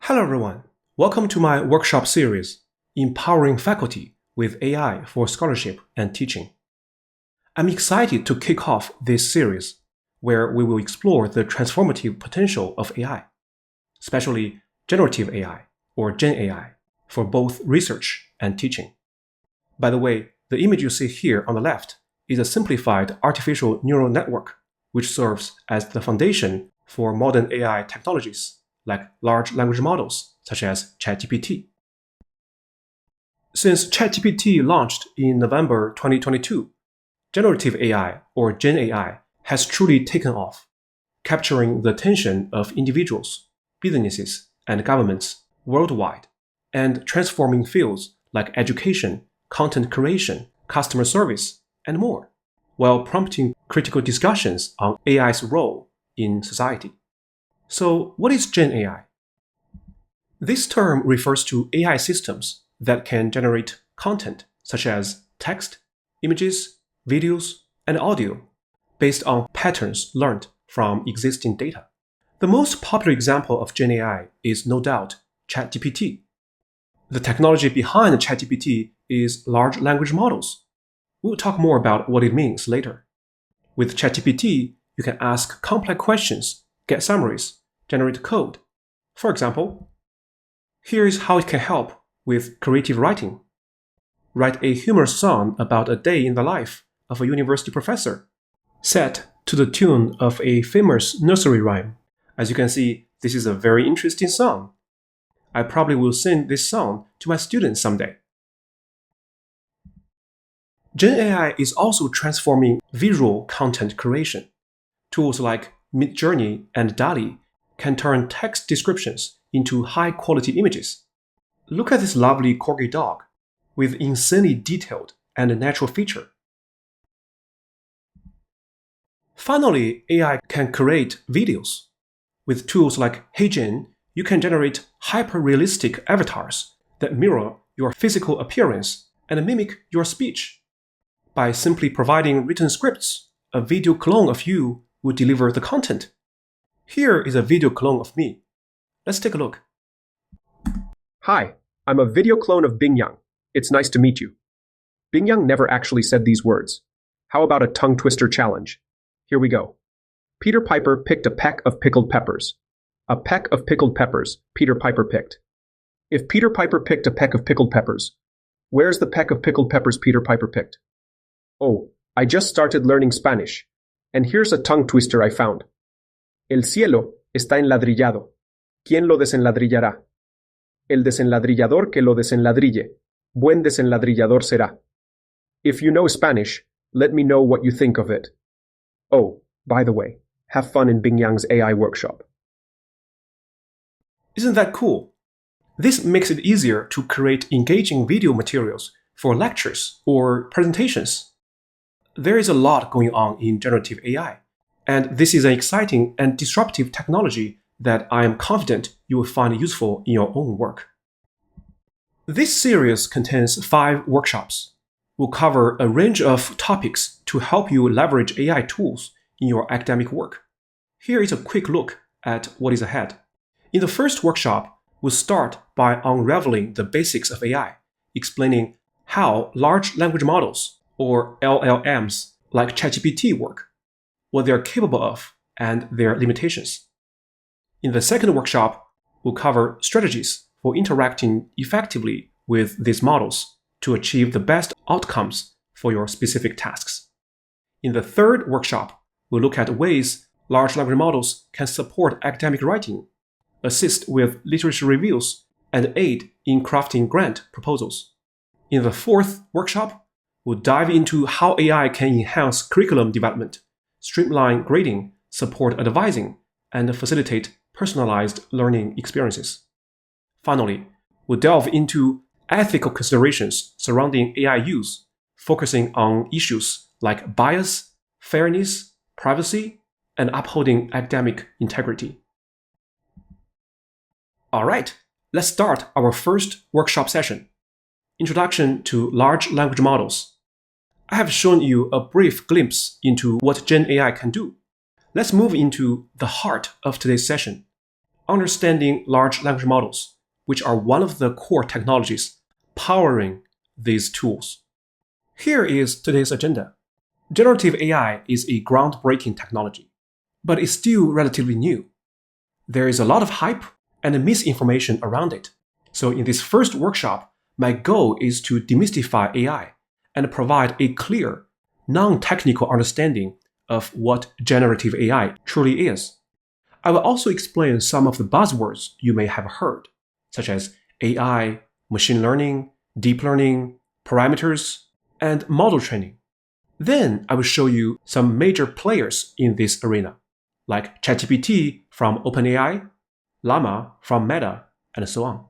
Hello everyone, welcome to my workshop series, Empowering Faculty with AI for Scholarship and Teaching. I'm excited to kick off this series, where we will explore the transformative potential of AI, especially generative AI or GenAI, for both research and teaching. By the way, the image you see here on the left is a simplified artificial neural network, which serves as the foundation for modern AI technologies like large language models such as ChatGPT. Since ChatGPT launched in November 2022, generative AI or GenAI has truly taken off, capturing the attention of individuals, businesses, and governments worldwide, and transforming fields like education, content creation, customer service, and more, while prompting critical discussions on AI's role in society. So, what is GenAI? This term refers to AI systems that can generate content such as text, images, videos, and audio based on patterns learned from existing data. The most popular example of GenAI is no doubt ChatGPT. The technology behind ChatGPT is large language models. We'll talk more about what it means later. With ChatGPT, you can ask complex questions, get summaries, generate code. For example, here is how it can help with creative writing. Write a humorous song about a day in the life of a university professor, set to the tune of a famous nursery rhyme. As you can see, this is a very interesting song. I probably will sing this song to my students someday. GenAI is also transforming visual content creation. Tools like Midjourney and DALL-E can turn text descriptions into high-quality images. Look at this lovely corgi dog with insanely detailed and natural feature. Finally, AI can create videos. With tools like HeyGen, you can generate hyper-realistic avatars that mirror your physical appearance and mimic your speech. By simply providing written scripts, a video clone of you will deliver the content. Here is a video clone of me. Let's take a look. Hi, I'm a video clone of Bingyang. It's nice to meet you. Bingyang never actually said these words. How about a tongue twister challenge? Here we go. Peter Piper picked a peck of pickled peppers. A peck of pickled peppers, Peter Piper picked. If Peter Piper picked a peck of pickled peppers, where's the peck of pickled peppers Peter Piper picked? Oh, I just started learning Spanish. And here's a tongue twister I found. El cielo está enladrillado. ¿Quién lo desenladrillará? El desenladrillador que lo desenladrille. Buen desenladrillador será. If you know Spanish, let me know what you think of it. Oh, by the way, have fun in Bingyang's AI workshop. Isn't that cool? This makes it easier to create engaging video materials for lectures or presentations. There is a lot going on in generative AI, and this is an exciting and disruptive technology that I am confident you will find useful in your own work. This series contains 5 workshops. We'll cover a range of topics to help you leverage AI tools in your academic work. Here is a quick look at what is ahead. In the first workshop, we'll start by unraveling the basics of AI, explaining how large language models, or LLMs, like ChatGPT work, what they are capable of, and their limitations. In the second workshop, we'll cover strategies for interacting effectively with these models to achieve the best outcomes for your specific tasks. In the third workshop, we'll look at ways large language models can support academic writing, assist with literature reviews, and aid in crafting grant proposals. In the fourth workshop, we'll dive into how AI can enhance curriculum development, streamline grading, support advising, and facilitate personalized learning experiences. Finally, we'll delve into ethical considerations surrounding AI use, focusing on issues like bias, fairness, privacy, and upholding academic integrity. All right, let's start our first workshop session, Introduction to Large Language Models. I have shown you a brief glimpse into what GenAI can do. Let's move into the heart of today's session, understanding large language models, which are one of the core technologies powering these tools. Here is today's agenda. Generative AI is a groundbreaking technology, but it's still relatively new. There is a lot of hype and misinformation around it. So in this first workshop, my goal is to demystify AI and provide a clear, non-technical understanding of what generative AI truly is. I will also explain some of the buzzwords you may have heard, such as AI, machine learning, deep learning, parameters, and model training. Then I will show you some major players in this arena, like ChatGPT from OpenAI, Llama from Meta, and so on.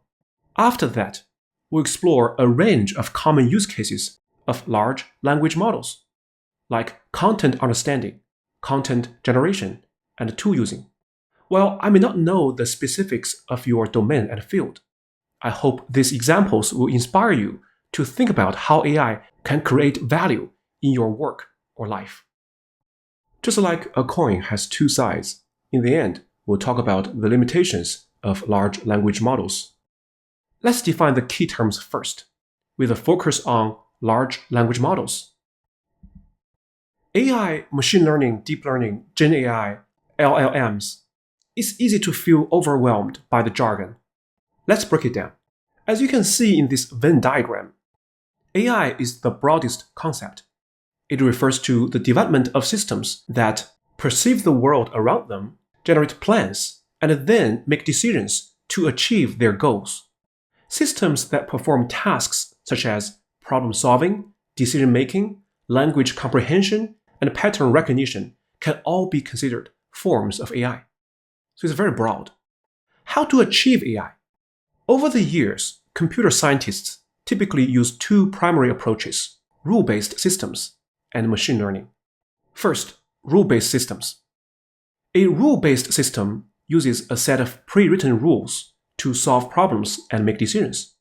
After that, we'll explore a range of common use cases of large language models, like content understanding, content generation, and tool using. While I may not know the specifics of your domain and field, I hope these examples will inspire you to think about how AI can create value in your work or life. Just like a coin has two sides, in the end, we'll talk about the limitations of large language models. Let's define the key terms first, with a focus on large language models. AI, machine learning, deep learning, GenAI, LLMs. It's easy to feel overwhelmed by the jargon. Let's break it down. As you can see in this Venn diagram, AI is the broadest concept. It refers to the development of systems that perceive the world around them, generate plans, and then make decisions to achieve their goals. Systems that perform tasks such as problem solving, decision making, language comprehension, and pattern recognition can all be considered forms of AI. So it's very broad. How to achieve AI? Over the years, computer scientists typically use two primary approaches: rule-based systems and machine learning. First, rule-based systems. A rule-based system uses a set of pre-written rules to solve problems and make decisions.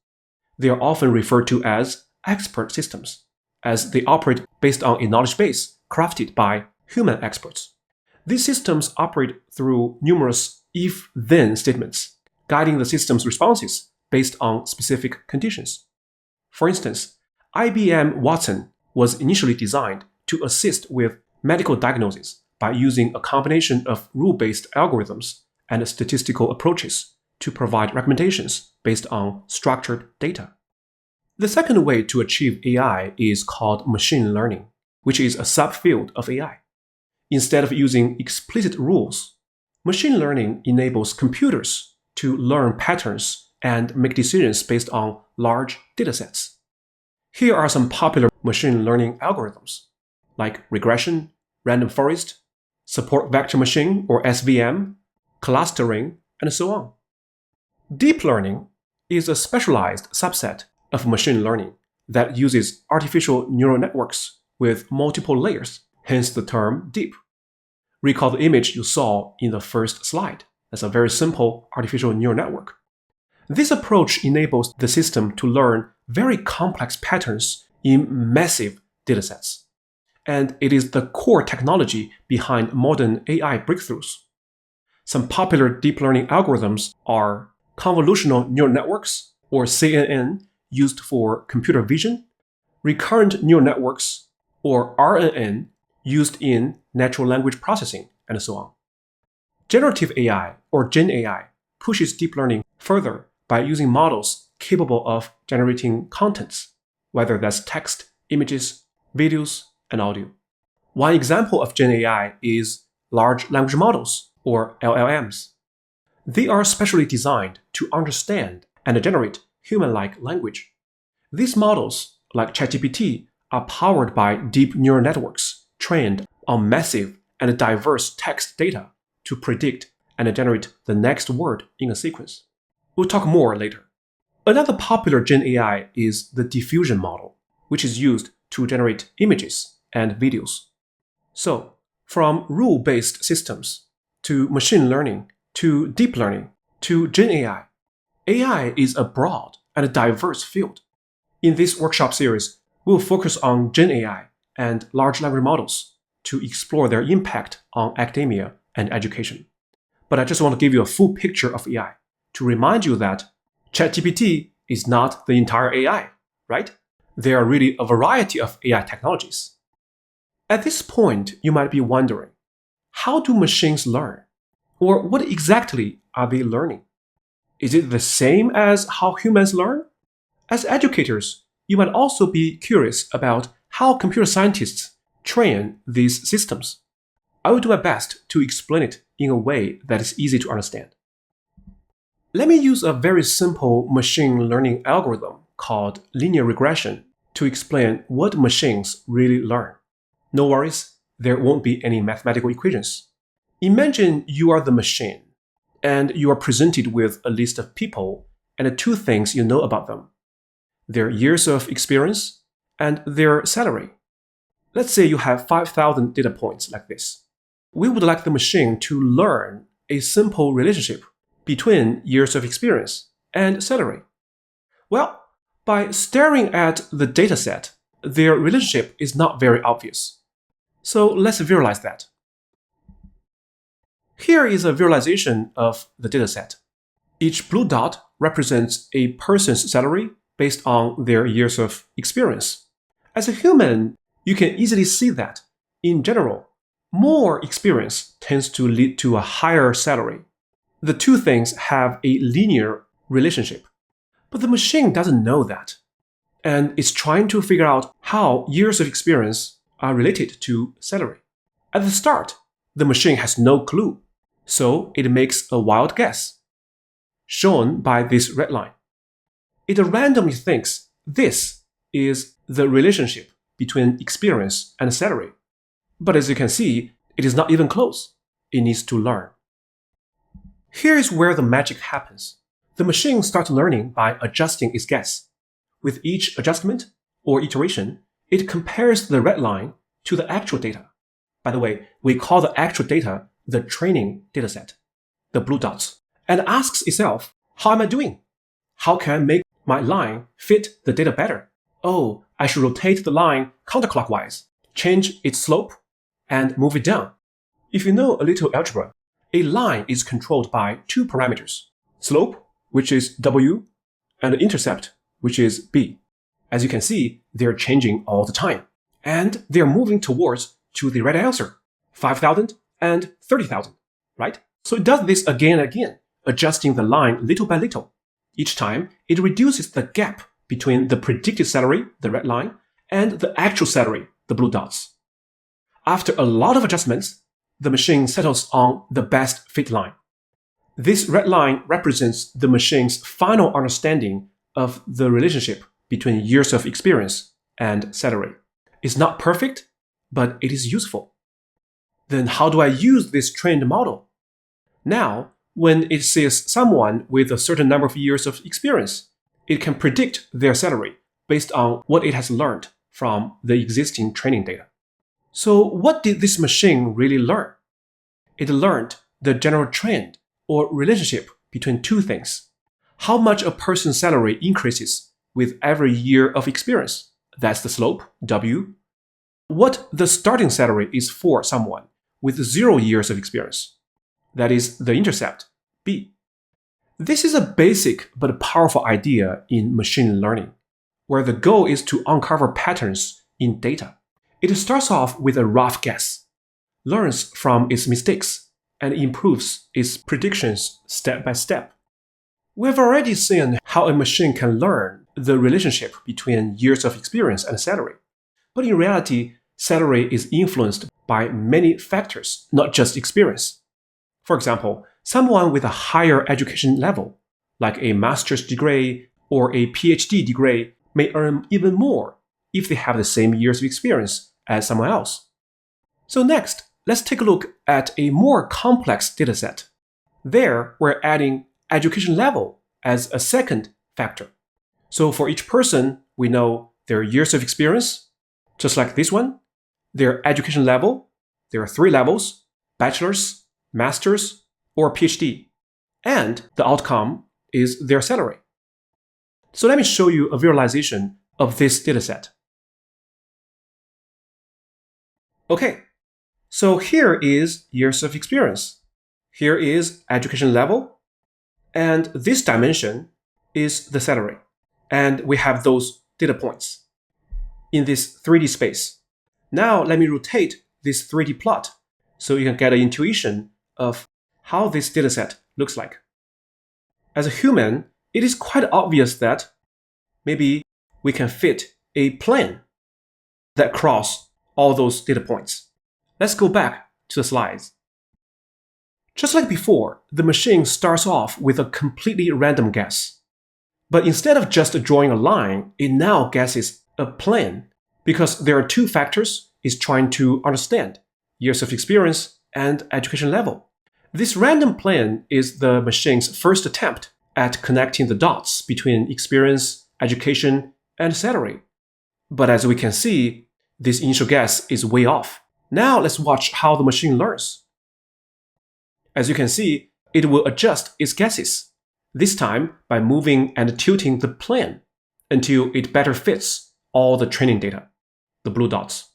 They are often referred to as expert systems, as they operate based on a knowledge base crafted by human experts. These systems operate through numerous if-then statements, guiding the system's responses based on specific conditions. For instance, IBM Watson was initially designed to assist with medical diagnosis by using a combination of rule-based algorithms and statistical approaches to provide recommendations based on structured data. The second way to achieve AI is called machine learning, which is a subfield of AI. Instead of using explicit rules, machine learning enables computers to learn patterns and make decisions based on large datasets. Here are some popular machine learning algorithms, like regression, random forest, support vector machine or SVM, clustering, and so on. Deep learning is a specialized subset of machine learning that uses artificial neural networks with multiple layers, hence the term deep. Recall the image you saw in the first slide. That's a very simple artificial neural network. This approach enables the system to learn very complex patterns in massive datasets. And it is the core technology behind modern AI breakthroughs. Some popular deep learning algorithms are convolutional neural networks, or CNN, used for computer vision, recurrent neural networks, or RNN, used in natural language processing, and so on. Generative AI, or GenAI, pushes deep learning further by using models capable of generating contents, whether that's text, images, videos, and audio. One example of GenAI is large language models, or LLMs. They are specially designed to understand and generate human-like language. These models, like ChatGPT, are powered by deep neural networks trained on massive and diverse text data to predict and generate the next word in a sequence. We'll talk more later. Another popular GenAI is the diffusion model, which is used to generate images and videos. So, from rule-based systems to machine learning to deep learning to GenAI, AI is a broad and diverse field. In this workshop series, we'll focus on GenAI and large language models to explore their impact on academia and education. But I just want to give you a full picture of AI to remind you that ChatGPT is not the entire AI, right? There are really a variety of AI technologies. At this point, you might be wondering, how do machines learn? Or what exactly are they learning? Is it the same as how humans learn? As educators, you might also be curious about how computer scientists train these systems. I will do my best to explain it in a way that is easy to understand. Let me use a very simple machine learning algorithm called linear regression to explain what machines really learn. No worries, there won't be any mathematical equations. Imagine you are the machine, and you are presented with a list of people and two things you know about them: their years of experience and their salary. Let's say you have 5,000 data points like this. We would like the machine to learn a simple relationship between years of experience and salary. Well, by staring at the dataset, their relationship is not very obvious. So let's visualize that. Here is a visualization of the dataset. Each blue dot represents a person's salary based on their years of experience. As a human, you can easily see that, in general, more experience tends to lead to a higher salary. The two things have a linear relationship. But the machine doesn't know that, and it's trying to figure out how years of experience are related to salary. At the start, the machine has no clue, so it makes a wild guess, shown by this red line. It randomly thinks this is the relationship between experience and salary. But as you can see, it is not even close. It needs to learn. Here is where the magic happens. The machine starts learning by adjusting its guess. With each adjustment or iteration, it compares the red line to the actual data. By the way, we call the actual data the training dataset, the blue dots, and asks itself, how am I doing? How can I make my line fit the data better? Oh, I should rotate the line counterclockwise, change its slope, and move it down. If you know a little algebra, a line is controlled by two parameters: slope, which is W, and intercept, which is B. As you can see, they're changing all the time. And they're moving towards to the right answer, 5,000 and 30,000, right? So it does this again and again, adjusting the line little by little. Each time, it reduces the gap between the predicted salary, the red line, and the actual salary, the blue dots. After a lot of adjustments, the machine settles on the best fit line. This red line represents the machine's final understanding of the relationship between years of experience and salary. It's not perfect, but it is useful. Then how do I use this trained model? Now, when it sees someone with a certain number of years of experience, it can predict their salary based on what it has learned from the existing training data. So what did this machine really learn? It learned the general trend or relationship between two things: how much a person's salary increases with every year of experience. That's the slope, W. What the starting salary is for someone with 0 years of experience. That is the intercept, B. This is a basic but powerful idea in machine learning, where the goal is to uncover patterns in data. It starts off with a rough guess, learns from its mistakes, and improves its predictions step by step. We've already seen how a machine can learn the relationship between years of experience and salary. But in reality, salary is influenced by many factors, not just experience. For example, someone with a higher education level, like a master's degree or a PhD degree, may earn even more if they have the same years of experience as someone else. So next, let's take a look at a more complex dataset. There, we're adding education level as a second factor. So for each person, we know their years of experience, just like this one, their education level. There are 3 levels: bachelor's, master's, or PhD. And the outcome is their salary. So let me show you a visualization of this dataset. Okay, so here is years of experience. Here is education level, and this dimension is the salary. And we have those data points in this 3D space. Now let me rotate this 3D plot so you can get an intuition of how this dataset looks like. As a human, it is quite obvious that maybe we can fit a plane that cross all those data points. Let's go back to the slides. Just like before, the machine starts off with a completely random guess. But instead of just drawing a line, it now guesses a plane because there are two factors it's trying to understand: years of experience and education level. This random plane is the machine's first attempt at connecting the dots between experience, education, and salary. But as we can see, this initial guess is way off. Now let's watch how the machine learns. As you can see, it will adjust its guesses, this time by moving and tilting the plane until it better fits all the training data, the blue dots.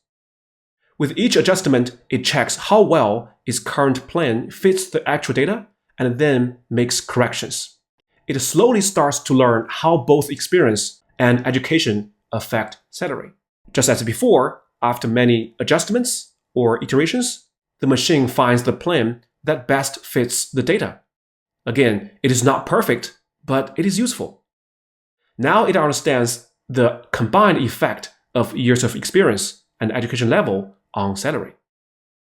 With each adjustment, it checks how well its current plane fits the actual data and then makes corrections. It slowly starts to learn how both experience and education affect salary. Just as before, after many adjustments or iterations, the machine finds the plane that best fits the data. Again, it is not perfect, but it is useful. Now it understands the combined effect of years of experience and education level on salary.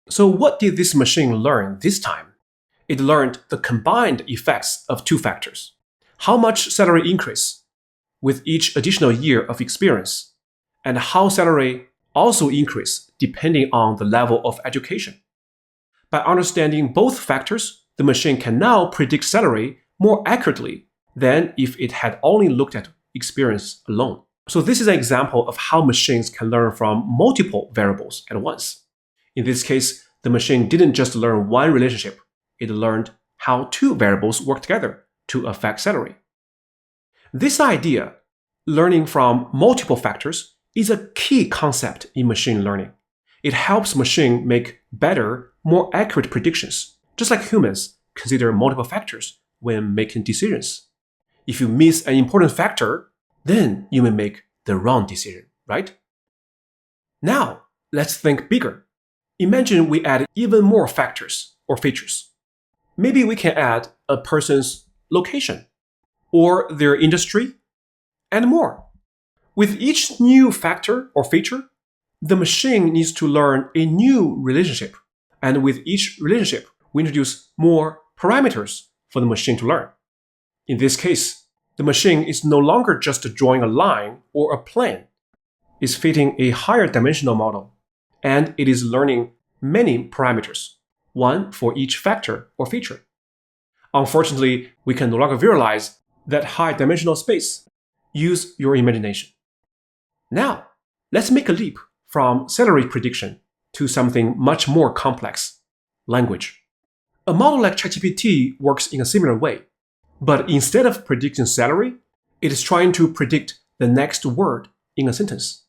So what did this machine learn this time? It learned the combined effects of two factors: how much salary increase with each additional year of experience, and how salary also increase depending on the level of education. By understanding both factors, the machine can now predict salary more accurately than if it had only looked at experience alone. So this is an example of how machines can learn from multiple variables at once. In this case, the machine didn't just learn one relationship, it learned how two variables work together to affect salary. This idea, learning from multiple factors, is a key concept in machine learning. It helps machine make better, more accurate predictions, just like humans consider multiple factors when making decisions. If you miss an important factor, then you may make the wrong decision, right? Now, let's think bigger. Imagine we add even more factors or features. Maybe we can add a person's location or their industry and more. With each new factor or feature, the machine needs to learn a new relationship. And with each relationship, we introduce more parameters for the machine to learn. In this case, the machine is no longer just drawing a line or a plane. It's fitting a higher dimensional model, and it is learning many parameters, one for each factor or feature. Unfortunately, we can no longer visualize that high dimensional space. Use your imagination. Now, let's make a leap from salary prediction to something much more complex: language. A model like ChatGPT works in a similar way, but instead of predicting salary, it is trying to predict the next word in a sentence.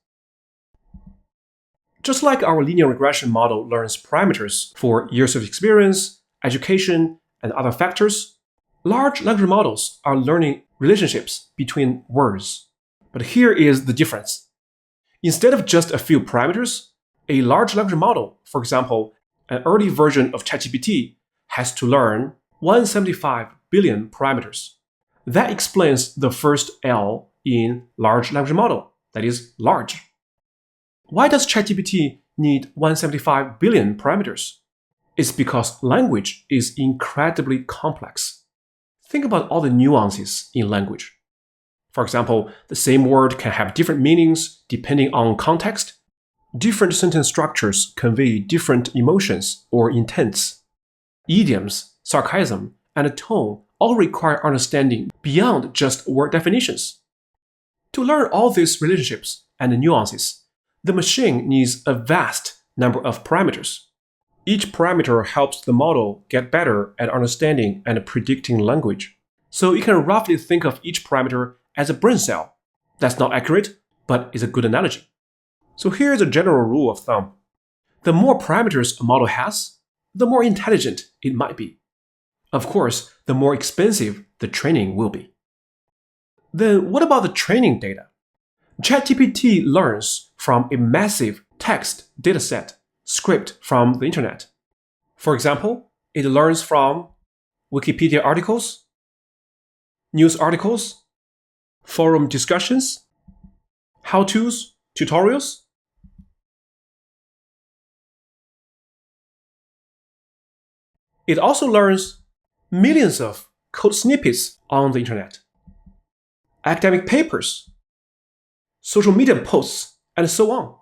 Just like our linear regression model learns parameters for years of experience, education, and other factors, large language models are learning relationships between words. But here is the difference. Instead of just a few parameters, a large language model, for example, an early version of ChatGPT, has to learn 175 billion parameters. That explains the first L in large language model, that is, large. Why does ChatGPT need 175 billion parameters? It's because language is incredibly complex. Think about all the nuances in language. For example, the same word can have different meanings depending on context. Different sentence structures convey different emotions or intents. Idioms, sarcasm, and tone all require understanding beyond just word definitions. To learn all these relationships and nuances, the machine needs a vast number of parameters. Each parameter helps the model get better at understanding and predicting language. So you can roughly think of each parameter as a brain cell. That's not accurate, but is a good analogy. So here's a general rule of thumb. The more parameters a model has, the more intelligent it might be. Of course, the more expensive the training will be. Then what about the training data? ChatGPT learns from a massive text dataset scraped from the internet. For example, it learns from Wikipedia articles, news articles, forum discussions, how-tos, tutorials. It also learns millions of code snippets on the internet, academic papers, social media posts, and so on.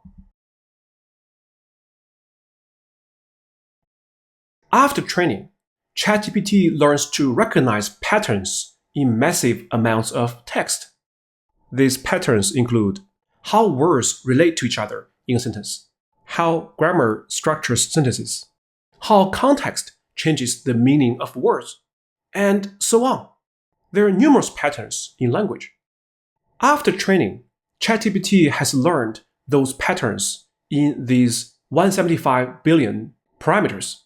After training, ChatGPT learns to recognize patterns in massive amounts of text. These patterns include how words relate to each other in a sentence, how grammar structures sentences, how context changes the meaning of words, and so on. There are numerous patterns in language. After training, ChatGPT has learned those patterns in these 175 billion parameters.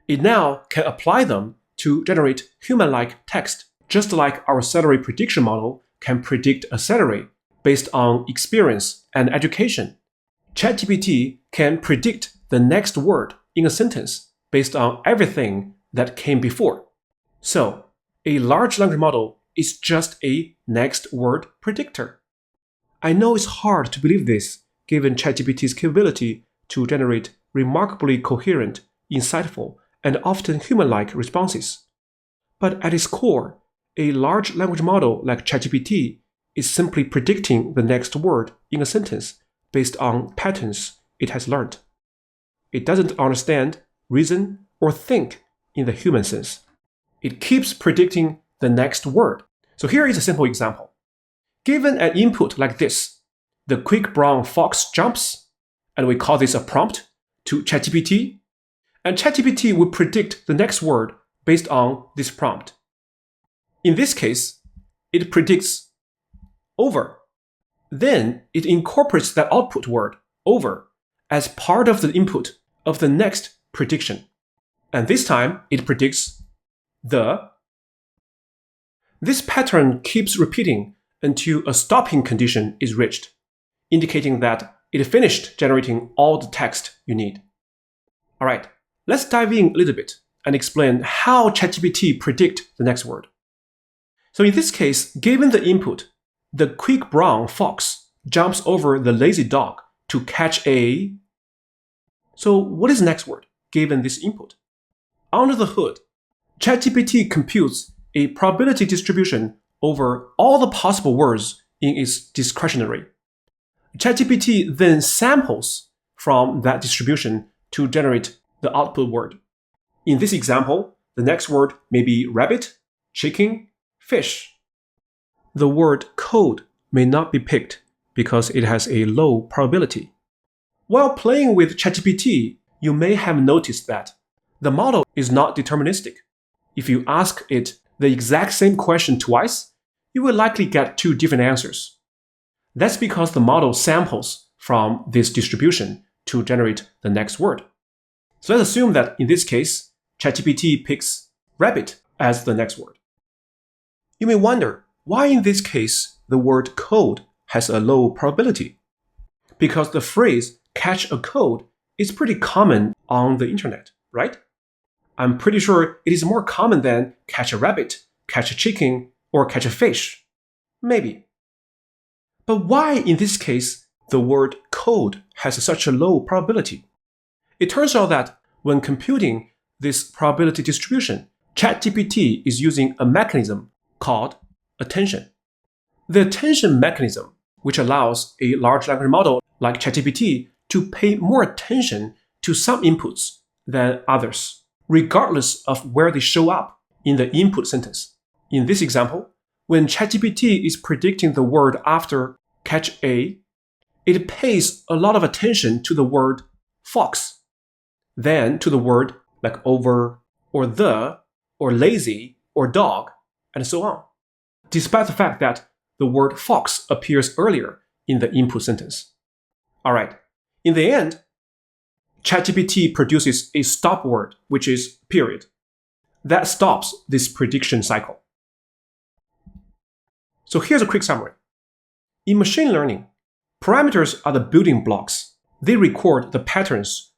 It now can apply them to generate human-like text, just like our salary prediction model can predict a salary based on experience and education. ChatGPT can predict the next word in a sentence based on everything that came before. So, a large language model is just a next word predictor. I know it's hard to believe this, given ChatGPT's capability to generate remarkably coherent, insightful, and often human-like responses. But at its core, a large language model like ChatGPT is simply predicting the next word in a sentence based on patterns it has learned. It doesn't understand, reason, or think in the human sense. It keeps predicting the next word. So here is a simple example. Given an input like this, the quick brown fox jumps, and we call this a prompt, to ChatGPT, and ChatGPT will predict the next word based on this prompt. In this case, it predicts over. Then it incorporates that output word, over, as part of the input of the next prediction. And this time, it predicts the. This pattern keeps repeating until a stopping condition is reached, indicating that it finished generating all the text you need. All right, let's dive in a little bit and explain how ChatGPT predicts the next word. So in this case, given the input, the quick brown fox jumps over the lazy dog to catch a. So what is the next word given this input? Under the hood, ChatGPT computes a probability distribution over all the possible words in its discretionary. ChatGPT then samples from that distribution to generate the output word. In this example, the next word may be rabbit, chicken, fish. The word code may not be picked because it has a low probability. While playing with ChatGPT, you may have noticed that the model is not deterministic. If you ask it the exact same question twice, you will likely get two different answers. That's because the model samples from this distribution to generate the next word. So let's assume that in this case, ChatGPT picks rabbit as the next word. You may wonder, why in this case the word code has a low probability? Because the phrase catch a code is pretty common on the internet, right? I'm pretty sure it is more common than catch a rabbit, catch a chicken, or catch a fish. Maybe. But why in this case the word code has such a low probability? It turns out that when computing this probability distribution, ChatGPT is using a mechanism called attention. The attention mechanism, which allows a large language model like ChatGPT to pay more attention to some inputs than others, regardless of where they show up in the input sentence. In this example, when ChatGPT is predicting the word after catch a, it pays a lot of attention to the word fox, then to the word like over, or the, or lazy, or dog, and so on, despite the fact that the word fox appears earlier in the input sentence. All right, in the end, ChatGPT produces a stop word, which is period. That stops this prediction cycle. So here's a quick summary. In machine learning, parameters are the building blocks. They record the patterns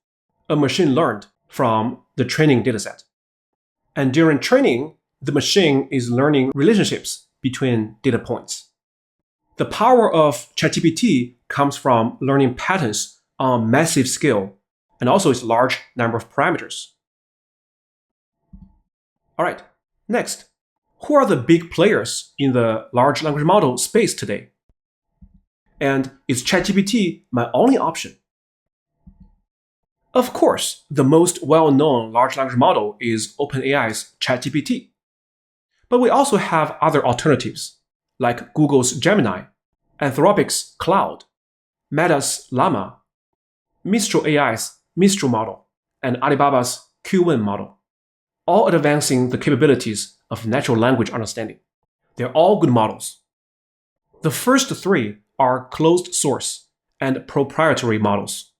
a machine learned from the training dataset. And during training, the machine is learning relationships between data points. The power of ChatGPT comes from learning patterns on a massive scale and also its large number of parameters. All right, next, who are the big players in the large language model space today? And is ChatGPT my only option? Of course, the most well-known large language model is OpenAI's ChatGPT. But we also have other alternatives, like Google's Gemini, Anthropic's Cloud, Meta's Llama, Mistral AI's Mistral model, and Alibaba's Q1 model, all advancing the capabilities of natural language understanding. They're all good models. The first three are closed source and proprietary models.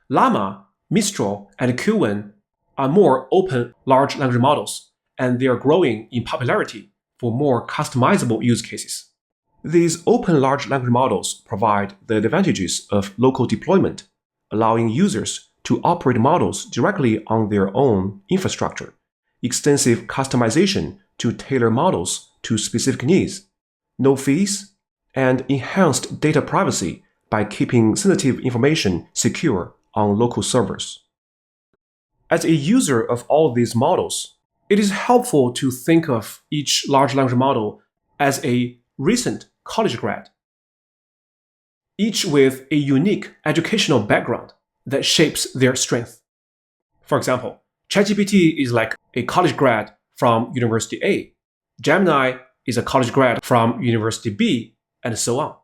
Llama, Mistral, and Q1 are more open large language models, and they are growing in popularity for more customizable use cases. These open large language models provide the advantages of local deployment, allowing users to operate models directly on their own infrastructure, extensive customization to tailor models to specific needs, no fees, and enhanced data privacy by keeping sensitive information secure on local servers. As a user of all these models, it is helpful to think of each large language model as a recent college grad, each with a unique educational background that shapes their strength. For example, ChatGPT is like a college grad from University A, Gemini is a college grad from University B, and so on.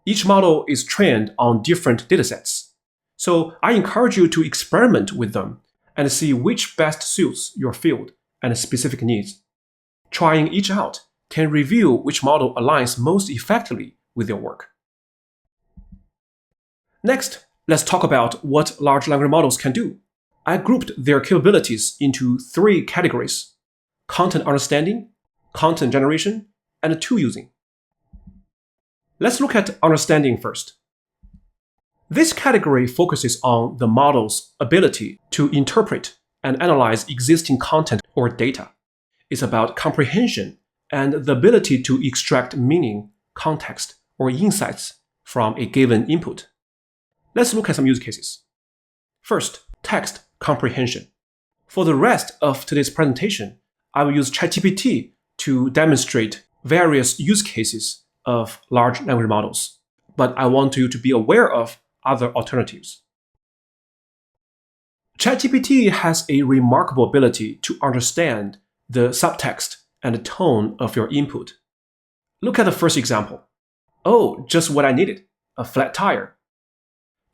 Each model is trained on different datasets, so I encourage you to experiment with them and see which best suits your field and specific needs. Trying each out can reveal which model aligns most effectively with your work. Next, let's talk about what large language models can do. I grouped their capabilities into three categories: content understanding, content generation, and tool using. Let's look at understanding first. This category focuses on the model's ability to interpret and analyze existing content or data. It's about comprehension and the ability to extract meaning, context, or insights from a given input. Let's look at some use cases. First, text comprehension. For the rest of today's presentation, I will use ChatGPT to demonstrate various use cases of large language models, but I want you to be aware of other alternatives. ChatGPT has a remarkable ability to understand the subtext and tone of your input. Look at the first example. Oh, just what I needed, a flat tire.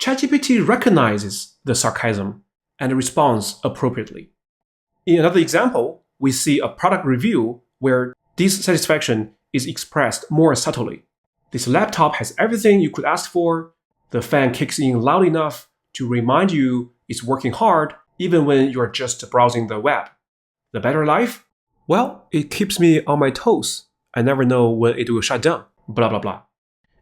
ChatGPT recognizes the sarcasm and responds appropriately. In another example, we see a product review where dissatisfaction is expressed more subtly. This laptop has everything you could ask for. The fan kicks in loud enough to remind you it's working hard even when you're just browsing the web. The better life? Well, it keeps me on my toes. I never know when it will shut down, blah, blah, blah.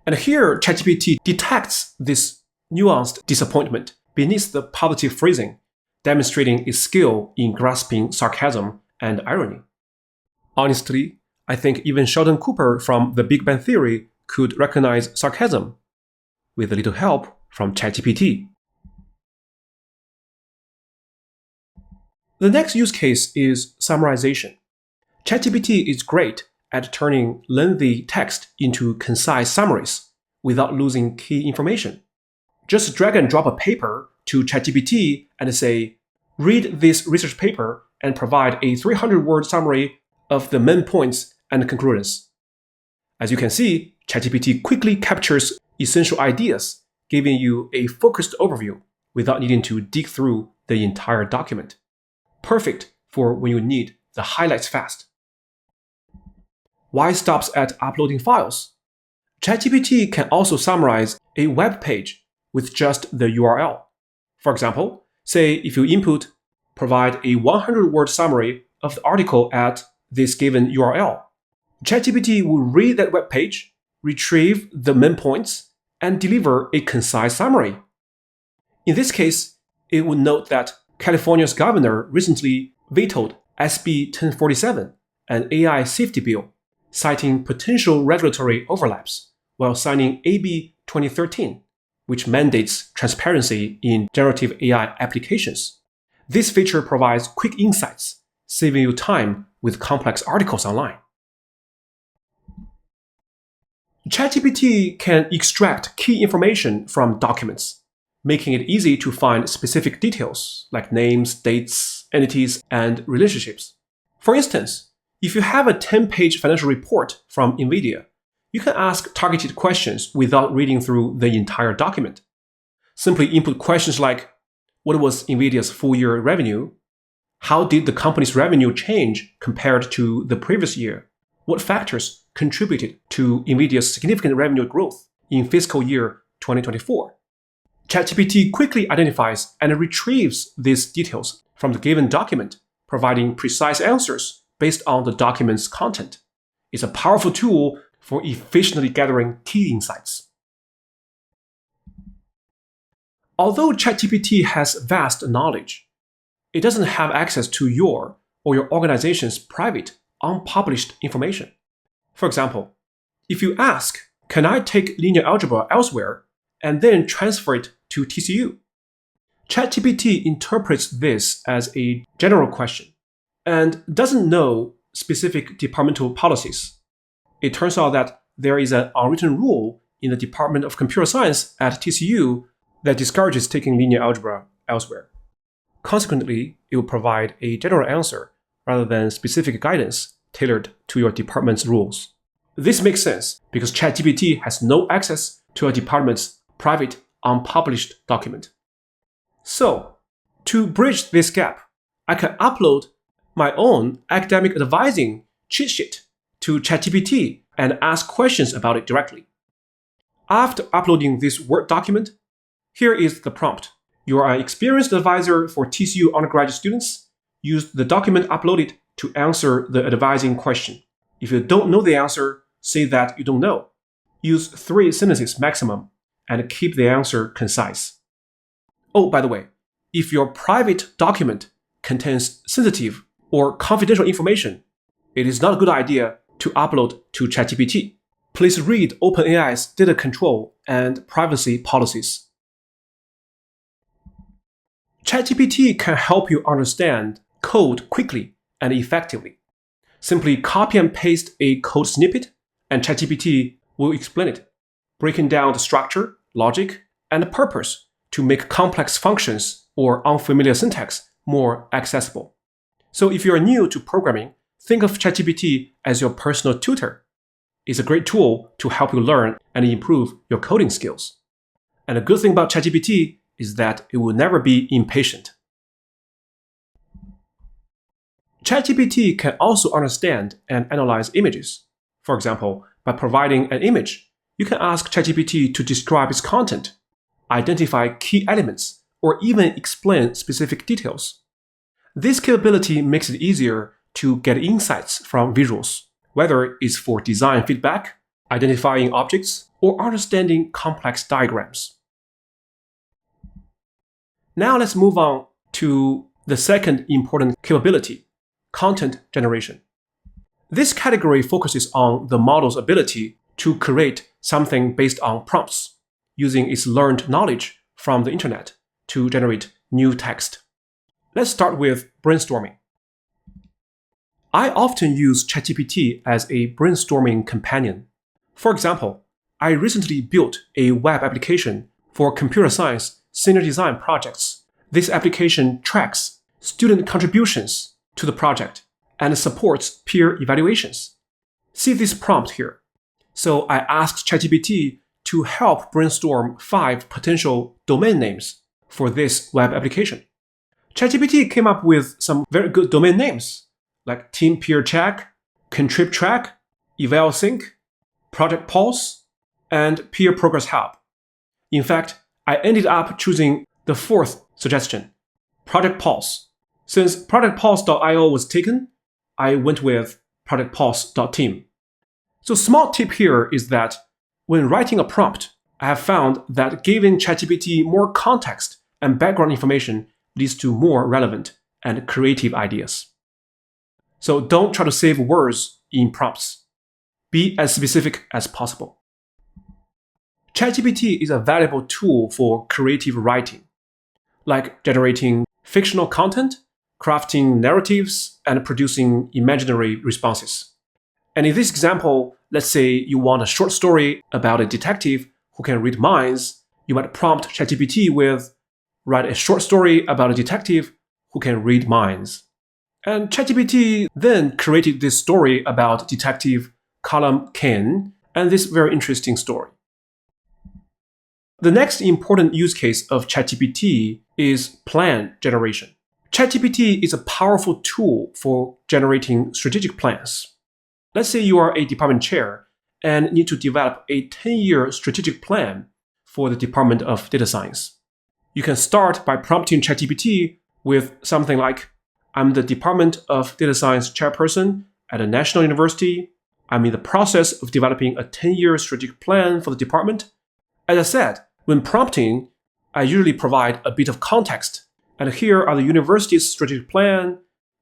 And here, ChatGPT detects this nuanced disappointment beneath the positive phrasing, demonstrating its skill in grasping sarcasm and irony. Honestly, I think even Sheldon Cooper from The Big Bang Theory could recognize sarcasm with a little help from ChatGPT. The next use case is summarization. ChatGPT is great at turning lengthy text into concise summaries without losing key information. Just drag and drop a paper to ChatGPT and say, read this research paper and provide a 300-word summary of the main points and conclusions. As you can see, ChatGPT quickly captures essential ideas, giving you a focused overview without needing to dig through the entire document. Perfect for when you need the highlights fast. Why stops at uploading files? ChatGPT can also summarize a web page with just the URL. For example, say if you input, provide a 100-word summary of the article at this given URL. ChatGPT will read that web page, retrieve the main points, and deliver a concise summary. In this case, it would note that California's governor recently vetoed SB 1047, an AI safety bill, citing potential regulatory overlaps, while signing AB 2013, which mandates transparency in generative AI applications. This feature provides quick insights, saving you time with complex articles online. ChatGPT can extract key information from documents, making it easy to find specific details like names, dates, entities, and relationships. For instance, if you have a 10-page financial report from NVIDIA, you can ask targeted questions without reading through the entire document. Simply input questions like, what was NVIDIA's full-year revenue? How did the company's revenue change compared to the previous year? What factors contributed to NVIDIA's significant revenue growth in fiscal year 2024? ChatGPT quickly identifies and retrieves these details from the given document, providing precise answers based on the document's content. It's a powerful tool for efficiently gathering key insights. Although ChatGPT has vast knowledge, it doesn't have access to your or your organization's private, unpublished information. For example, if you ask, can I take linear algebra elsewhere and then transfer it to TCU? ChatGPT interprets this as a general question and doesn't know specific departmental policies. It turns out that there is an unwritten rule in the Department of Computer Science at TCU that discourages taking linear algebra elsewhere. Consequently, it will provide a general answer rather than specific guidance tailored to your department's rules. This makes sense because ChatGPT has no access to a department's private, unpublished document. So, to bridge this gap, I can upload my own academic advising cheat sheet to ChatGPT and ask questions about it directly. After uploading this Word document, here is the prompt. You are an experienced advisor for TCU undergraduate students. Use the document uploaded to answer the advising question. If you don't know the answer, say that you don't know. Use 3 sentences maximum and keep the answer concise. Oh, by the way, if your private document contains sensitive or confidential information, it is not a good idea to upload to ChatGPT. Please read OpenAI's data control and privacy policies. ChatGPT can help you understand code quickly and effectively. Simply copy and paste a code snippet, and ChatGPT will explain it, breaking down the structure, logic, and purpose to make complex functions or unfamiliar syntax more accessible. So if you are new to programming, think of ChatGPT as your personal tutor. It's a great tool to help you learn and improve your coding skills. And the good thing about ChatGPT is that it will never be impatient. ChatGPT can also understand and analyze images. For example, by providing an image, you can ask ChatGPT to describe its content, identify key elements, or even explain specific details. This capability makes it easier to get insights from visuals, whether it's for design feedback, identifying objects, or understanding complex diagrams. Now let's move on to the second important capability, content generation. This category focuses on the model's ability to create something based on prompts, using its learned knowledge from the internet to generate new text. Let's start with brainstorming. I often use ChatGPT as a brainstorming companion. For example, I recently built a web application for computer science senior design projects. This application tracks student contributions to the project and supports peer evaluations. See this prompt here. So I asked ChatGPT to help brainstorm 5 potential domain names for this web application. ChatGPT came up with some very good domain names like Team Peer Check, Contrib Track, Eval Sync, Project Pulse, and Peer Progress Hub. In fact, I ended up choosing the 4th suggestion, Project Pulse. Since projectpulse.io was taken, I went with projectpulse.team. So small tip here is that when writing a prompt, I have found that giving ChatGPT more context and background information leads to more relevant and creative ideas. So don't try to save words in prompts. Be as specific as possible. ChatGPT is a valuable tool for creative writing, like generating fictional content, crafting narratives, and producing imaginary responses. And in this example, let's say you want a short story about a detective who can read minds. You might prompt ChatGPT with, write a short story about a detective who can read minds. And ChatGPT then created this story about Detective Callum Ken and this very interesting story. The next important use case of ChatGPT is plan generation. ChatGPT is a powerful tool for generating strategic plans. Let's say you are a department chair and need to develop a 10-year strategic plan for the Department of Data Science. You can start by prompting ChatGPT with something like, I'm the Department of Data Science chairperson at a national university. I'm in the process of developing a 10-year strategic plan for the department. As I said, when prompting, I usually provide a bit of context. And here are the university's strategic plan,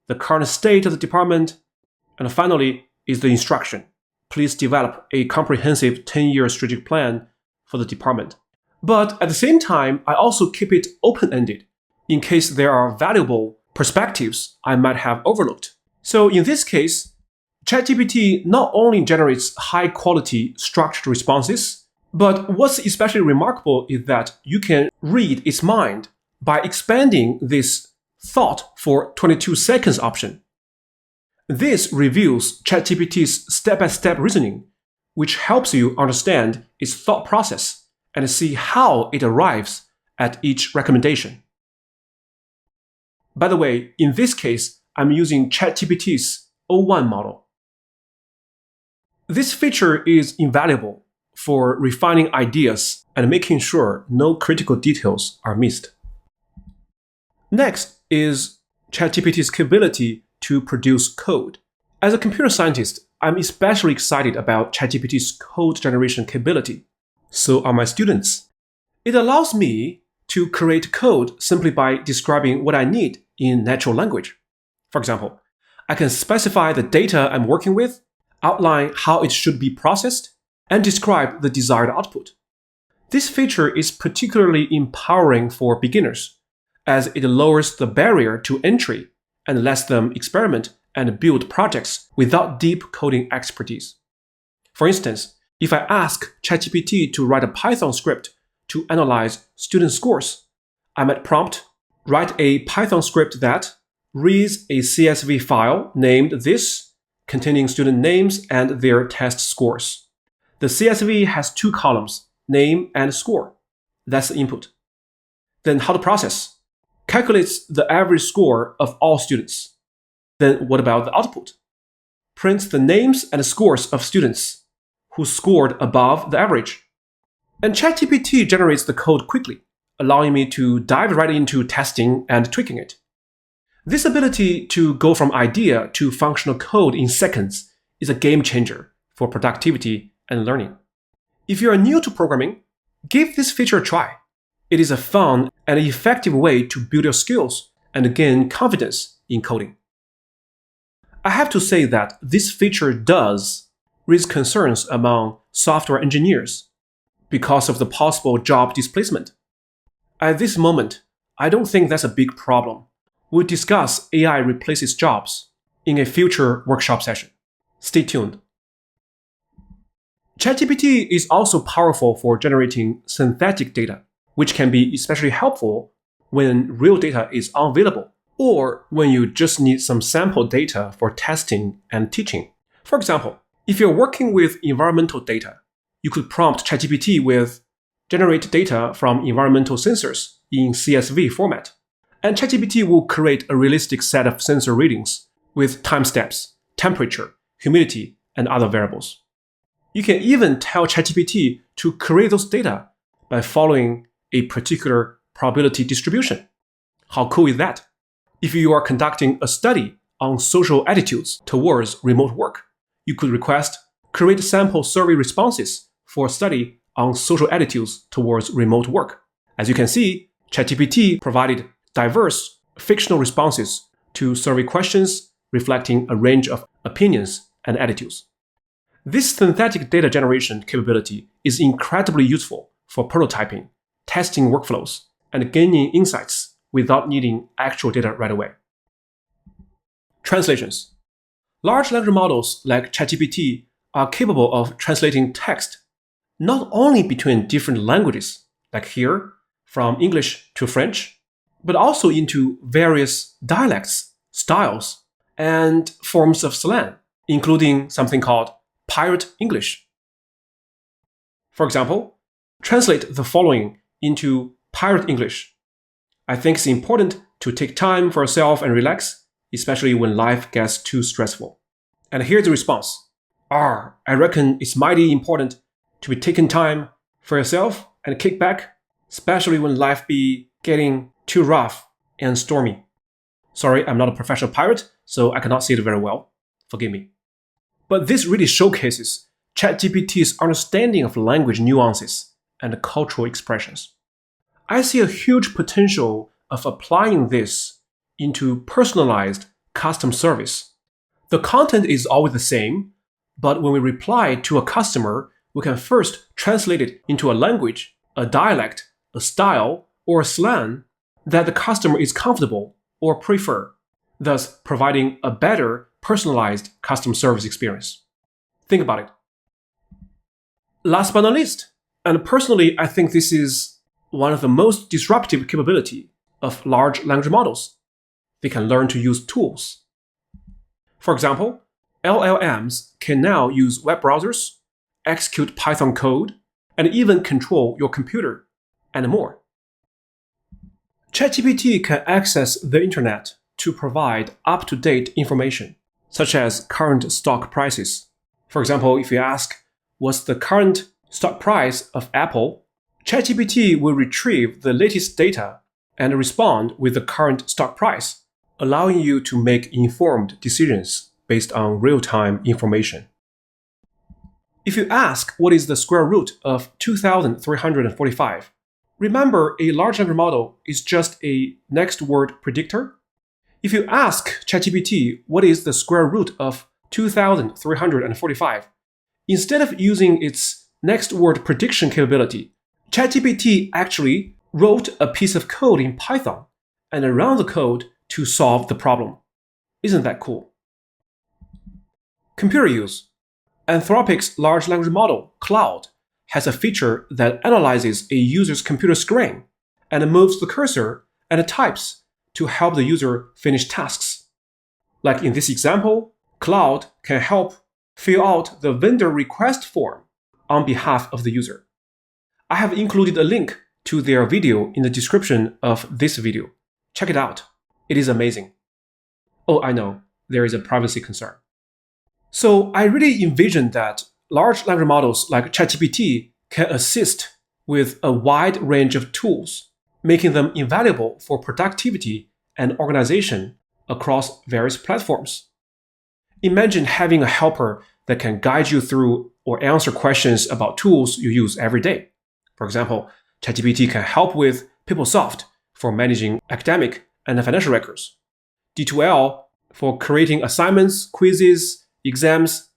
the current state of the department, and finally is the instruction. Please develop a comprehensive 10-year strategic plan for the department. But at the same time, I also keep it open-ended in case there are valuable perspectives I might have overlooked. So in this case, ChatGPT not only generates high-quality structured responses, but what's especially remarkable is that you can read its mind by expanding this thought for 22 seconds option. This reveals ChatGPT's step-by-step reasoning, which helps you understand its thought process and see how it arrives at each recommendation. By the way, in this case, I'm using ChatGPT's O1 model. This feature is invaluable for refining ideas and making sure no critical details are missed. Next is ChatGPT's capability to produce code. As a computer scientist, I'm especially excited about ChatGPT's code generation capability. So are my students. It allows me to create code simply by describing what I need in natural language. For example, I can specify the data I'm working with, outline how it should be processed, and describe the desired output. This feature is particularly empowering for beginners, as it lowers the barrier to entry and lets them experiment and build projects without deep coding expertise. For instance, if I ask ChatGPT to write a Python script to analyze student scores, I might prompt, write a Python script that reads a CSV file named this, containing student names and their test scores. The CSV has two columns, name and score. That's the input. Then how to process? Calculates the average score of all students. Then what about the output? Prints the names and scores of students who scored above the average. And ChatGPT generates the code quickly, allowing me to dive right into testing and tweaking it. This ability to go from idea to functional code in seconds is a game changer for productivity and learning. If you are new to programming, give this feature a try. It is a fun and effective way to build your skills and gain confidence in coding. I have to say that this feature does raise concerns among software engineers because of the possible job displacement. At this moment, I don't think that's a big problem. We'll discuss AI replaces jobs in a future workshop session. Stay tuned. ChatGPT is also powerful for generating synthetic data, which can be especially helpful when real data is unavailable or when you just need some sample data for testing and teaching. For example, if you're working with environmental data, you could prompt ChatGPT with generate data from environmental sensors in CSV format. And ChatGPT will create a realistic set of sensor readings with timestamps, temperature, humidity, and other variables. You can even tell ChatGPT to create those data by following a particular probability distribution. How cool is that? If you are conducting a study on social attitudes towards remote work. You could request, create sample survey responses for a study on social attitudes towards remote work. As you can see, ChatGPT provided diverse fictional responses to survey questions reflecting a range of opinions and attitudes. This synthetic data generation capability is incredibly useful for prototyping, testing workflows, and gaining insights without needing actual data right away. Translations. Large language models like ChatGPT are capable of translating text not only between different languages, like here, from English to French, but also into various dialects, styles, and forms of slang, including something called pirate English. For example, translate the following into pirate English. I think it's important to take time for yourself and relax, especially when life gets too stressful. And here's the response. I reckon it's mighty important to be taking time for yourself and kick back, especially when life be getting too rough and stormy. Sorry, I'm not a professional pirate, so I cannot say it very well. Forgive me. But this really showcases ChatGPT's understanding of language nuances and cultural expressions. I see a huge potential of applying this into personalized custom service. The content is always the same, but when we reply to a customer, we can first translate it into a language, a dialect, a style, or a slang that the customer is comfortable or prefer, thus providing a better personalized customer service experience. Think about it. Last but not least, and personally, I think this is one of the most disruptive capability of large language models. They can learn to use tools. For example, LLMs can now use web browsers, execute Python code, and even control your computer, and more. ChatGPT can access the internet to provide up-to-date information, such as current stock prices. For example, if you ask, what's the current stock price of Apple? ChatGPT will retrieve the latest data and respond with the current stock price, allowing you to make informed decisions based on real-time information. If you ask what is the square root of 2,345, remember a large language model is just a next word predictor. If you ask ChatGPT what is the square root of 2,345, instead of using its next word prediction capability, ChatGPT actually wrote a piece of code in Python and ran the code to solve the problem. Isn't that cool? Computer use. Anthropic's large language model, Cloud, has a feature that analyzes a user's computer screen and moves the cursor and types to help the user finish tasks. Like in this example, Cloud can help fill out the vendor request form on behalf of the user. I have included a link to their video in the description of this video. Check it out. It is amazing. Oh, I know, there is a privacy concern. So I really envision that large language models like ChatGPT can assist with a wide range of tools, making them invaluable for productivity and organization across various platforms. Imagine having a helper that can guide you through or answer questions about tools you use every day. For example, ChatGPT can help with PeopleSoft for managing academic and financial records, D2L for creating assignments, quizzes, exams,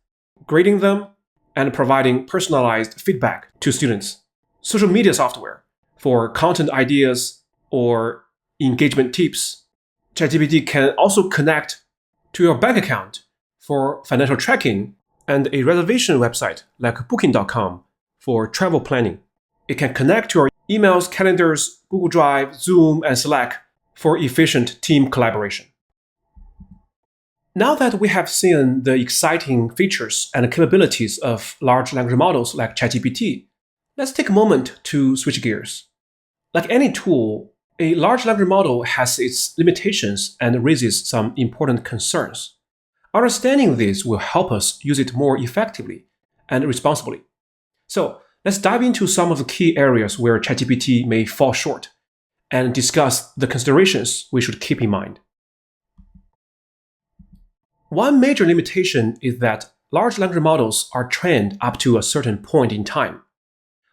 grading them, and providing personalized feedback to students. Social media software for content ideas or engagement tips. ChatGPT can also connect to your bank account for financial tracking and a reservation website like Booking.com for travel planning. It can connect to your emails, calendars, Google Drive, Zoom, and Slack for efficient team collaboration. Now that we have seen the exciting features and capabilities of large language models like ChatGPT, let's take a moment to switch gears. Like any tool, a large language model has its limitations and raises some important concerns. Understanding this will help us use it more effectively and responsibly. So let's dive into some of the key areas where ChatGPT may fall short and discuss the considerations we should keep in mind. One major limitation is that large language models are trained up to a certain point in time.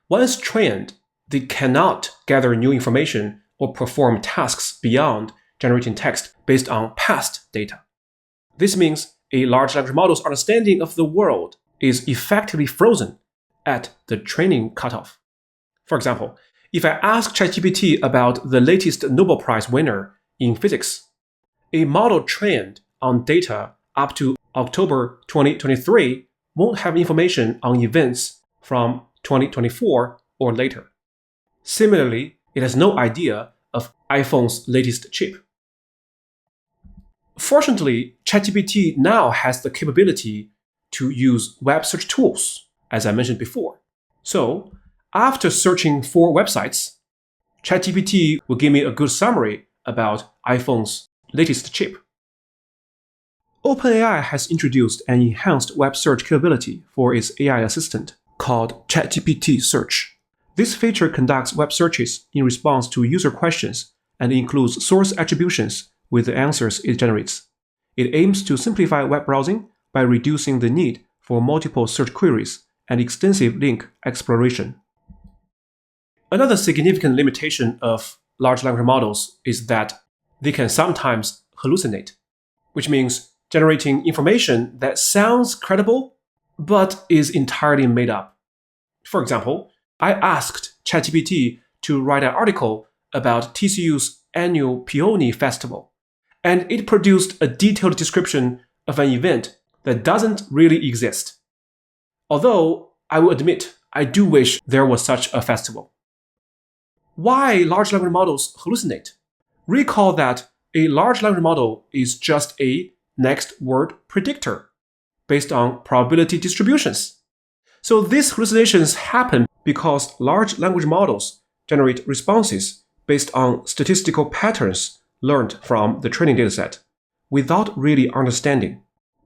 Once trained, they cannot gather new information or perform tasks beyond generating text based on past data. This means a large language model's understanding of the world is effectively frozen at the training cutoff. For example, if I ask ChatGPT about the latest Nobel Prize winner in physics, a model trained on data up to October 2023 won't have information on events from 2024 or later. Similarly, it has no idea of iPhone's latest chip. Fortunately, ChatGPT now has the capability to use web search tools, as I mentioned before. So, after searching for websites, ChatGPT will give me a good summary about iPhone's latest chip. OpenAI has introduced an enhanced web search capability for its AI assistant called ChatGPT Search. This feature conducts web searches in response to user questions and includes source attributions with the answers it generates. It aims to simplify web browsing by reducing the need for multiple search queries and extensive link exploration. Another significant limitation of large language models is that they can sometimes hallucinate, which means generating information that sounds credible but is entirely made up. For example, I asked ChatGPT to write an article about TCU's annual Peony Festival, and it produced a detailed description of an event that doesn't really exist. Although, I will admit, I do wish there was such a festival. Why large language models hallucinate? Recall that a large language model is just a next word predictor based on probability distributions. So these hallucinations happen because large language models generate responses based on statistical patterns learned from the training dataset without really understanding.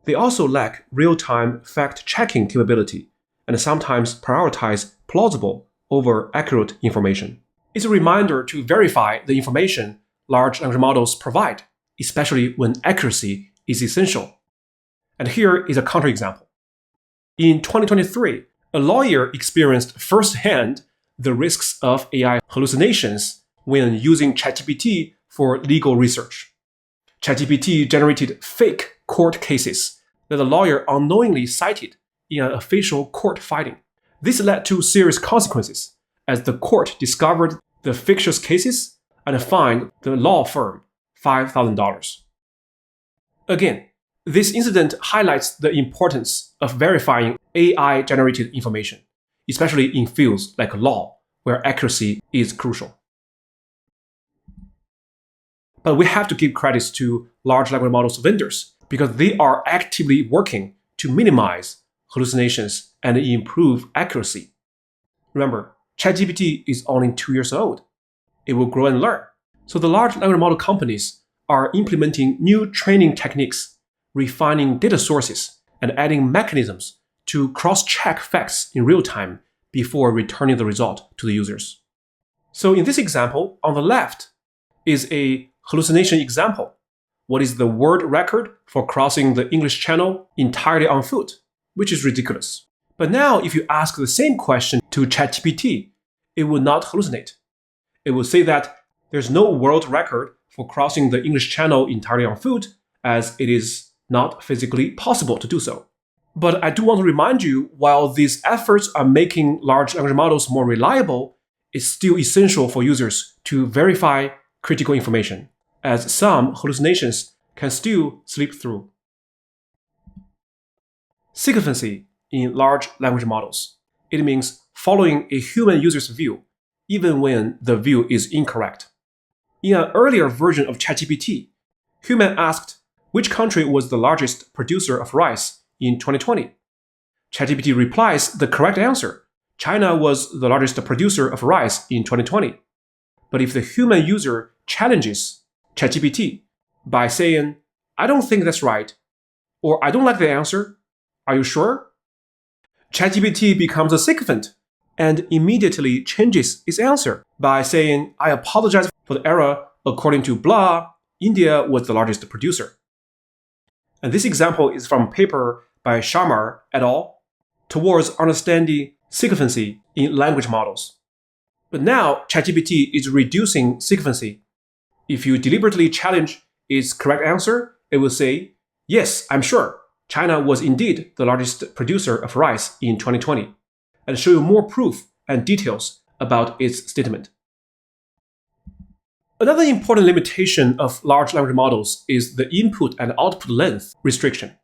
They also lack real-time fact-checking capability and sometimes prioritize plausible over accurate information. It's a reminder to verify the information large language models provide, especially when accuracy is essential. And here is a counterexample. In 2023, a lawyer experienced firsthand the risks of AI hallucinations when using ChatGPT for legal research. ChatGPT generated fake court cases that the lawyer unknowingly cited in an official court filing. This led to serious consequences, as the court discovered the fictitious cases and fined the law firm $5,000. Again, this incident highlights the importance of verifying AI-generated information, especially in fields like law, where accuracy is crucial. But we have to give credits to large language models vendors because they are actively working to minimize hallucinations and improve accuracy. Remember, ChatGPT is only 2 years old. It will grow and learn. So the large language model companies are implementing new training techniques, refining data sources, and adding mechanisms to cross-check facts in real time before returning the result to the users. So in this example, on the left is a hallucination example. What is the world record for crossing the English Channel entirely on foot? Which is ridiculous. But now if you ask the same question to ChatGPT, it will not hallucinate. It will say that there's no world record for crossing the English Channel entirely on foot, as it is not physically possible to do so. But I do want to remind you, while these efforts are making large language models more reliable, it's still essential for users to verify critical information, as some hallucinations can still slip through. Sycophancy in large language models. It means following a human user's view, even when the view is incorrect. In an earlier version of ChatGPT, human asked which country was the largest producer of rice in 2020. ChatGPT replies the correct answer. China was the largest producer of rice in 2020. But if the human user challenges ChatGPT by saying, I don't think that's right, or I don't like the answer, are you sure? ChatGPT becomes a sycophant and immediately changes its answer by saying, I apologize for the error. According to blah, India was the largest producer. And this example is from a paper by Sharma et al. Towards understanding sycophancy in language models. But now, ChatGPT is reducing sycophancy. If you deliberately challenge its correct answer, it will say, yes, I'm sure. China was indeed the largest producer of rice in 2020, and show you more proof and details about its statement. Another important limitation of large language models is the input and output length restriction.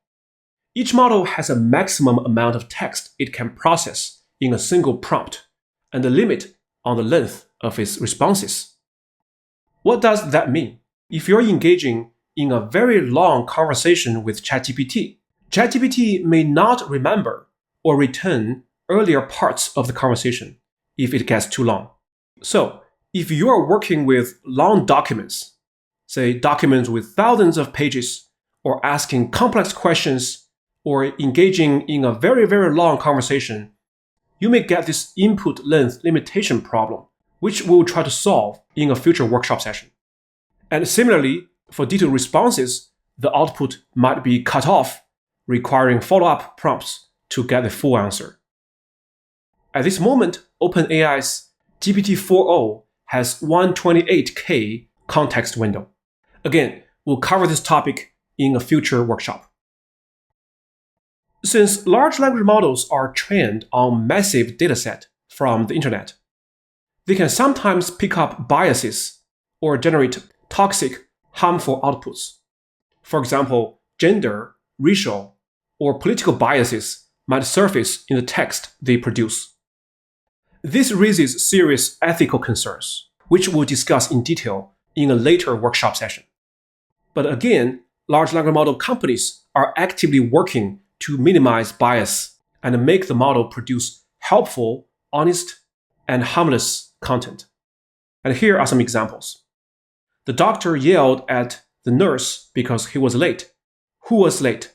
Each model has a maximum amount of text it can process in a single prompt, and a limit on the length of its responses. What does that mean? If you're engaging in a very long conversation with ChatGPT, ChatGPT may not remember or return earlier parts of the conversation if it gets too long. So, if you are working with long documents, say documents with thousands of pages, or asking complex questions, or engaging in a very, very long conversation, you may get this input length limitation problem, which we'll try to solve in a future workshop session. And similarly, for detailed responses, the output might be cut off, requiring follow-up prompts to get the full answer. At this moment, OpenAI's GPT-4o has 128K context window. Again, we'll cover this topic in a future workshop. Since large language models are trained on massive dataset from the internet, they can sometimes pick up biases or generate toxic, harmful outputs. For example, gender, racial, or political biases might surface in the text they produce. This raises serious ethical concerns, which we'll discuss in detail in a later workshop session. But again, large language model companies are actively working to minimize bias and make the model produce helpful, honest, and harmless content. And here are some examples. The doctor yelled at the nurse because he was late. Who was late?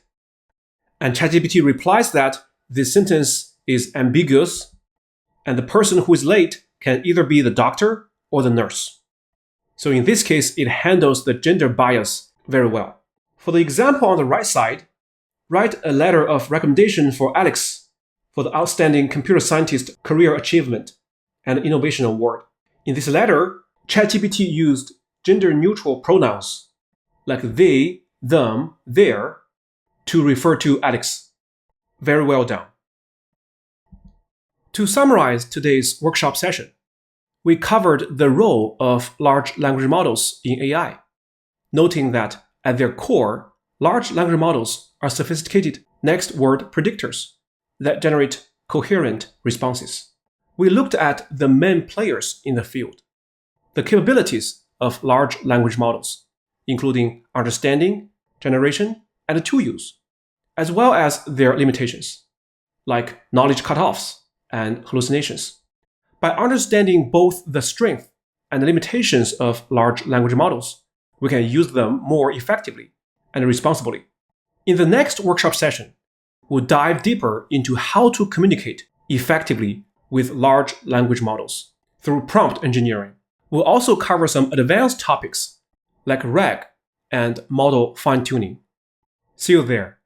And ChatGPT replies that this sentence is ambiguous, and the person who is late can either be the doctor or the nurse. So in this case, it handles the gender bias very well. For the example on the right side, write a letter of recommendation for Alex for the Outstanding Computer Scientist Career Achievement and Innovation Award. In this letter, ChatGPT used gender-neutral pronouns like they, them, their to refer to Alex. Very well done. To summarize today's workshop session, we covered the role of large language models in AI, noting that at their core, large language models are sophisticated next-word predictors that generate coherent responses. We looked at the main players in the field, the capabilities of large language models, including understanding, generation, and tool use, as well as their limitations, like knowledge cutoffs and hallucinations. By understanding both the strength and the limitations of large language models, we can use them more effectively and responsibly. In the next workshop session, we'll dive deeper into how to communicate effectively with large language models through prompt engineering. We'll also cover some advanced topics like RAG and model fine-tuning. See you there.